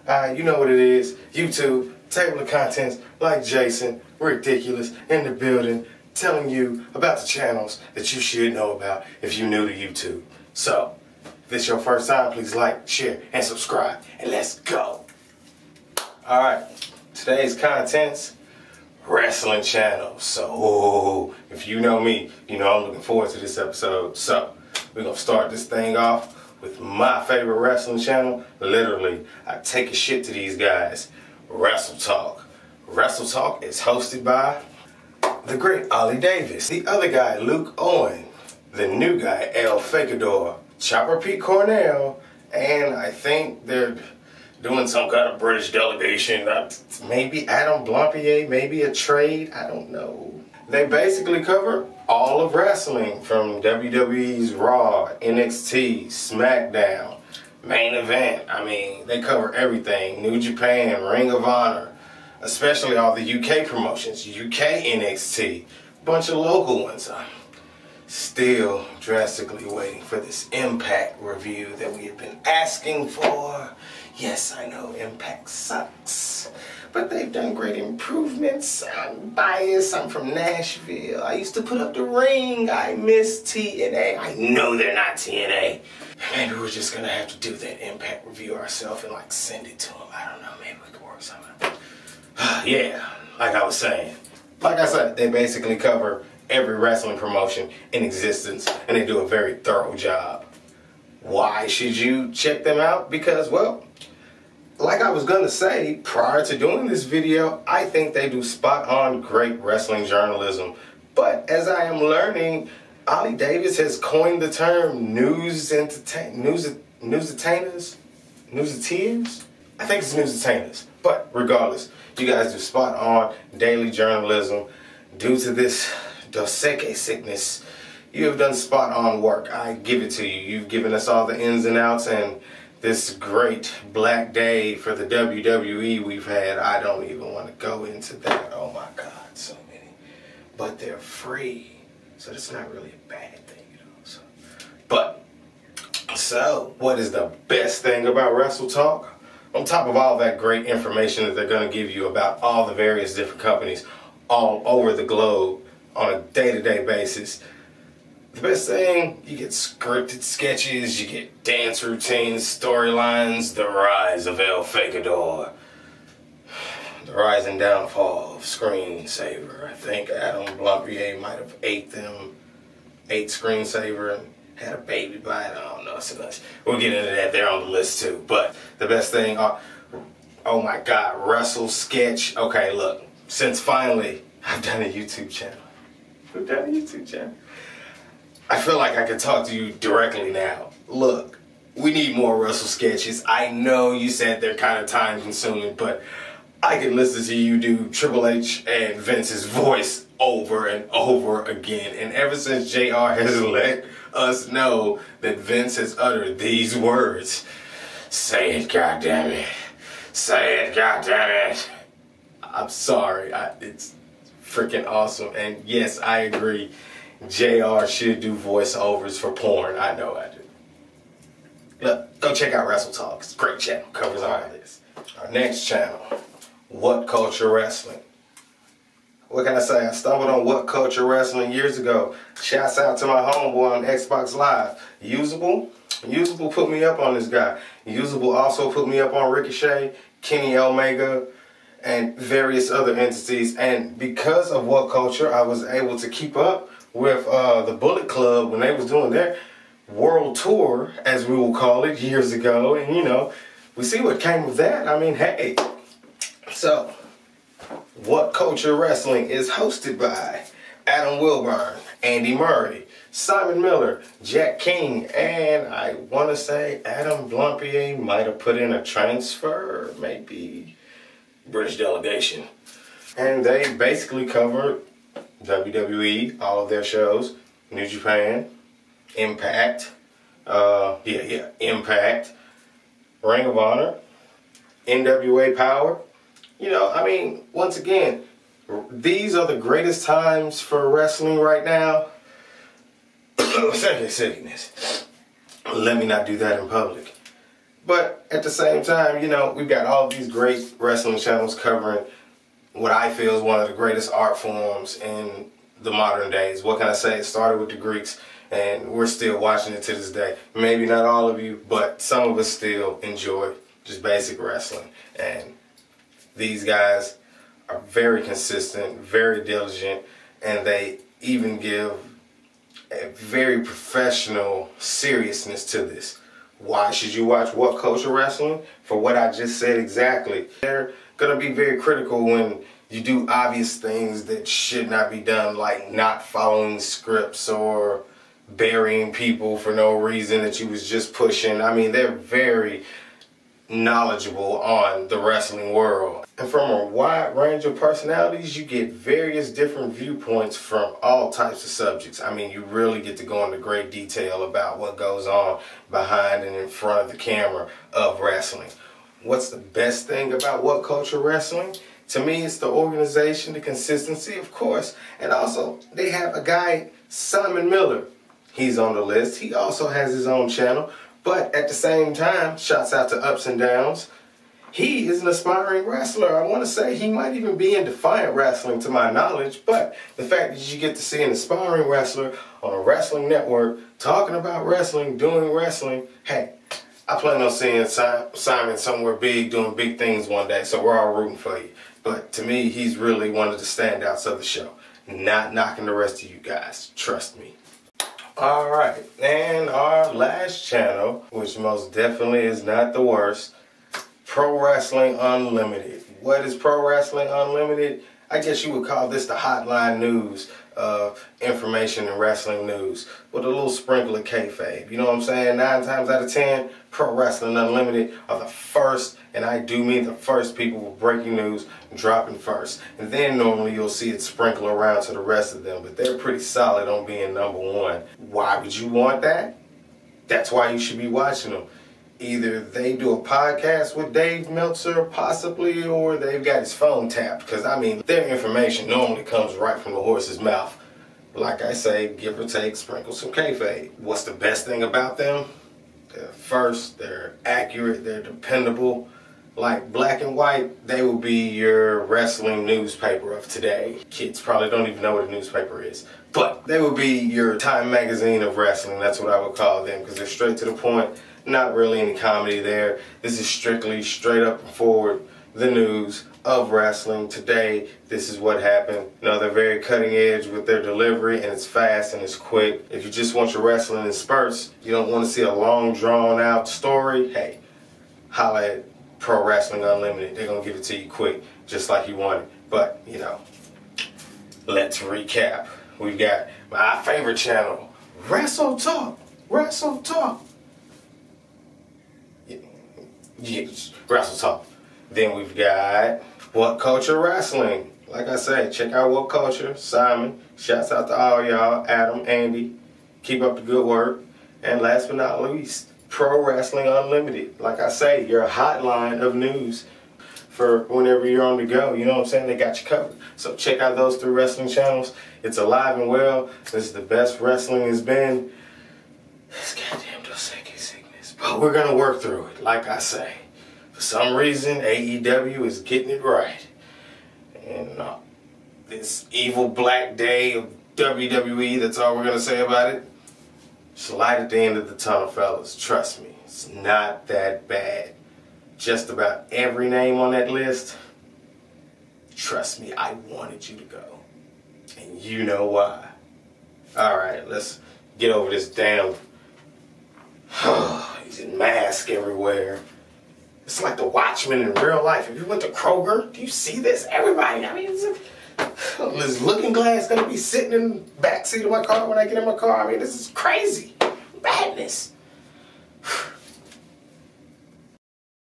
You know what it is. YouTube, table of contents, like Jason, ridiculous, in the building, telling you about the channels that you should know about if you're new to YouTube. So, if this is your first time, please like, share, and subscribe, and let's go. Alright, today's contents, wrestling channels. So, if you know me, you know I'm looking forward to this episode. So, we're going to start this thing off with my favorite wrestling channel. Literally, I take a shit to these guys. Wrestletalk. Wrestletalk is hosted by the great Ollie Davis, the other guy, Luke Owen, the new guy, El Fakador, Chopper Pete Cornell, and I think they're doing some kind of British delegation. Maybe Adam Blampier, maybe a trade, I don't know. They basically cover all of wrestling from WWE's Raw, NXT, SmackDown, Main Event. I mean, they cover everything. New Japan, Ring of Honor, especially all the UK promotions, UK NXT, bunch of local ones. I'm still drastically waiting for this Impact review that we have been asking for. Yes, I know Impact sucks, but they've done great improvements. I'm biased. I'm from Nashville. I used to put up the ring. I miss TNA. I know they're not TNA. Maybe we're just gonna have to do that Impact review ourselves and like send it to them. I don't know. Maybe we could work something out. Yeah, like I was saying. Like I said, they basically cover every wrestling promotion in existence, and they do a very thorough job. Why should you check them out? Because, well, like I was going to say prior to doing this video, I think they do spot-on great wrestling journalism. But as I am learning, Ollie Davis has coined the term newsetainers? I think it's newsetainers. But regardless, you guys do spot-on daily journalism. Due to this Dos Equis sickness, you have done spot-on work. I give it to you. You've given us all the ins and outs, and this great black day for the WWE we've had. I don't even want to go into that. Oh my God, so many. But they're free, so it's not really a bad thing, you know. So what is the best thing about Wrestletalk? On top of all that great information that they're going to give you about all the various different companies all over the globe on a day-to-day basis, the best thing, you get scripted sketches, you get dance routines, storylines, the rise of El Fakador, the rise and downfall of Screensaver. I think Adam Blampier might have ate Screensaver and had a baby by it. I don't know so much. We'll get into that. They're on the list too. But the best thing, oh my God, Wrestle Sketch. Okay, look, since finally I've done a YouTube channel. I feel like I can talk to you directly now. Look, we need more Wrestle Sketches. I know you said they're kind of time consuming, but I can listen to you do Triple H and Vince's voice over and over again. And ever since JR has let us know that Vince has uttered these words, say it, goddammit. Say it, goddammit. I'm sorry. It's freaking awesome. And yes, I agree. JR should do voiceovers for porn. I know I do. Look, go check out Wrestletalk. It's a great channel. Covers all of this. Our next channel, Whatculture Wrestling. What can I say? I stumbled on Whatculture Wrestling years ago. Shouts out to my homeboy on Xbox Live. Usable put me up on this guy. Usable also put me up on Ricochet, Kenny Omega, and various other entities. And because of Whatculture, I was able to keep up with the Bullet Club when they was doing their world tour, as we will call it, years ago. And you know, we see what came of that. I mean, hey. So, Whatculture Wrestling is hosted by Adam Wilburn, Andy Murray, Simon Miller, Jack King, and I want to say Adam Blampier might have put in a transfer, maybe British delegation. And they basically covered WWE, all of their shows, New Japan, Impact, Impact, Ring of Honor, NWA Power. You know, I mean, once again, these are the greatest times for wrestling right now. Sickness. Let me not do that in public. But at the same time, you know, we've got all these great wrestling channels covering what I feel is one of the greatest art forms in the modern days. What can I say? It started with the Greeks, and we're still watching it to this day. Maybe not all of you, but some of us still enjoy just basic wrestling. And these guys are very consistent, very diligent, and they even give a very professional seriousness to this. Why should you watch Whatculture Wrestling? For what I just said exactly. They're going to be very critical when you do obvious things that should not be done, like not following scripts or burying people for no reason that you was just pushing. I mean, they're very knowledgeable on the wrestling world. And from a wide range of personalities, you get various different viewpoints from all types of subjects. I mean, you really get to go into great detail about what goes on behind and in front of the camera of wrestling. What's the best thing about Whatculture Wrestling? To me, it's the organization, the consistency, of course, and also they have a guy, Simon Miller. He's on the list. He also has his own channel, but at the same time, shouts out to Ups and Downs. He is an aspiring wrestler. I want to say he might even be in Defiant Wrestling to my knowledge, but the fact that you get to see an aspiring wrestler on a wrestling network talking about wrestling, doing wrestling, hey, I plan on seeing Simon somewhere big doing big things one day, so we're all rooting for you. But to me, he's really one of the standouts of the show. Not knocking the rest of you guys, trust me. Alright, and our last channel, which most definitely is not the worst, Pro Wrestling Unlimited. What is Pro Wrestling Unlimited? I guess you would call this the hotline news of information and wrestling news with a little sprinkle of kayfabe. You know what I'm saying? 9 times out of 10, Pro Wrestling Unlimited are the first, and I do mean the first people with breaking news dropping first. And then normally you'll see it sprinkle around to the rest of them, but they're pretty solid on being #1. Why would you want that? That's why you should be watching them. Either they do a podcast with Dave Meltzer, possibly, or they've got his phone tapped. Because, I mean, their information normally comes right from the horse's mouth. Like I say, give or take, sprinkle some kayfabe. What's the best thing about them? They're first, they're accurate, they're dependable. Like Black and White, they will be your wrestling newspaper of today. Kids probably don't even know what a newspaper is. But they will be your Time magazine of wrestling. That's what I would call them, because they're straight to the point. Not really any comedy there. This is strictly straight up and forward the news of wrestling. Today, this is what happened. You know, they're very cutting edge with their delivery, and it's fast and it's quick. If you just want your wrestling in spurts, you don't want to see a long drawn out story, hey, holla at Pro Wrestling Unlimited. They're going to give it to you quick, just like you want it. But, you know, let's recap. We've got my favorite channel, Wrestletalk. Wrestletalk. Yes, Wrestletalk. Then we've got Whatculture Wrestling. Like I said, check out Whatculture, Simon. Shouts out to all y'all, Adam, Andy. Keep up the good work. And last but not least, Pro Wrestling Unlimited. Like I say, your hotline of news for whenever you're on the go. You know what I'm saying? They got you covered. So check out those 3 wrestling channels. It's alive and well. This is the best wrestling has been. This goddamn Dos Equis sickness. But we're going to work through it, like I say. For some reason, AEW is getting it right. And this evil black day of WWE, that's all we're going to say about it. It's light at the end of the tunnel, fellas. Trust me, it's not that bad. Just about every name on that list, trust me, I wanted you to go. And you know why. Alright, let's get over this damn mask everywhere. It's like the Watchmen in real life. If you went to Kroger, do you see this? Everybody, I mean, this looking glass gonna be sitting in the backseat of my car when I get in my car. I mean, this is crazy. Madness.